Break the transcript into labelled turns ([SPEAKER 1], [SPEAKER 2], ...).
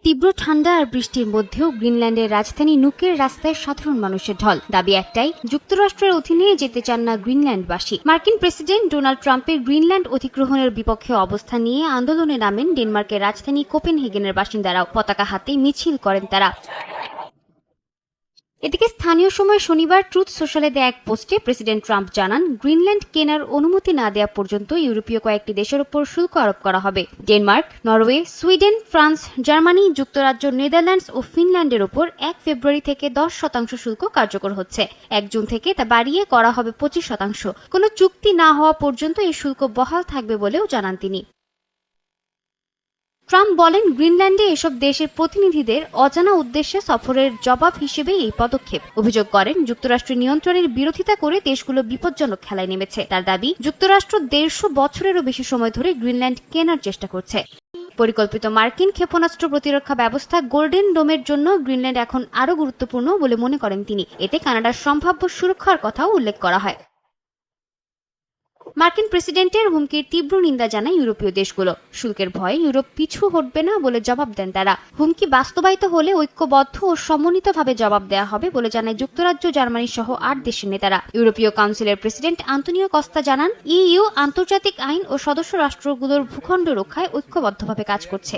[SPEAKER 1] তীব্র ঠান্ডা আর বৃষ্টির মধ্যেও গ্রিনল্যান্ডের রাজধানী নুকের রাস্তায় সাধারণ মানুষের ঢল। দাবি একটাই, যুক্তরাষ্ট্রের অধীনে যেতে চান না গ্রিনল্যান্ডবাসী। মার্কিন প্রেসিডেন্ট ডোনাল্ড ট্রাম্পের গ্রিনল্যান্ড অধিগ্রহণের বিপক্ষে অবস্থান নিয়ে আন্দোলনে নামেন ডেনমার্কের রাজধানী কোপেনহেগেনের বাসিন্দারাও। পতাকা হাতে মিছিল করেন তারা। এদিকে স্থানীয় সময় শনিবার ট্রুথ সোশ্যালে দেয়া এক পোস্টে প্রেসিডেন্ট ট্রাম্প জানান, গ্রিনল্যান্ড কেনার অনুমতি না দেওয়া পর্যন্ত ইউরোপীয় কয়েকটি দেশের উপর শুল্ক আরোপ করা হবে। Denmark, Norway, Sweden, France, Germany, যুক্তরাজ্য, নেদারল্যান্ডস ও ফিনল্যান্ডের উপর 1 ফেব্রুয়ারি থেকে 10% শুল্ক কার্যকর হচ্ছে। 1 জুন থেকে তা বাড়িয়ে করা হবে 25%। কোনো চুক্তি না হওয়া পর্যন্ত এই শুল্ক বহাল থাকবে বলেও জানান তিনি। ট্রাম্প বলেন, গ্রিনল্যান্ডে এসব দেশের প্রতিনিধিদের অজানা উদ্দেশ্যে সফরের জবাব হিসেবে এই পদক্ষেপ। অভিযোগ করেন, যুক্তরাষ্ট্রের নিয়ন্ত্রণের বিরোধিতা করে দেশগুলো বিপজ্জনক খেলায় নেমেছে। তার দাবি, যুক্তরাষ্ট্র 150 বছরেরও বেশি সময় ধরে গ্রিনল্যান্ড কেনার চেষ্টা করছে। পরিকল্পিত মার্কিন ক্ষেপণাস্ত্র প্রতিরক্ষা ব্যবস্থা গোল্ডেন ডোমের জন্য গ্রিনল্যান্ড এখন আরও গুরুত্বপূর্ণ বলে মনে করেন তিনি। এতে কানাডার সম্ভাব্য সুরক্ষার কথাও উল্লেখ করা হয়। মার্কিন প্রেসিডেন্টের হুমকির তীব্র নিন্দা জানায় ইউরোপীয় দেশগুলো। শুল্কের ভয়ে ইউরোপ পিছু হটবে না বলে জবাব দেন তারা। হুমকি বাস্তবায়িত হলে ঐক্যবদ্ধ ও সমন্বিতভাবে জবাব দেওয়া হবে বলে জানায় যুক্তরাজ্য, জার্মানি সহ 8 দেশের নেতারা। ইউরোপীয় কাউন্সিলের প্রেসিডেন্ট আন্তোনিও কস্তা জানান, ইইউ আন্তর্জাতিক আইন ও সদস্য রাষ্ট্রগুলোর ভূখণ্ড রক্ষায় ঐক্যবদ্ধভাবে কাজ করছে।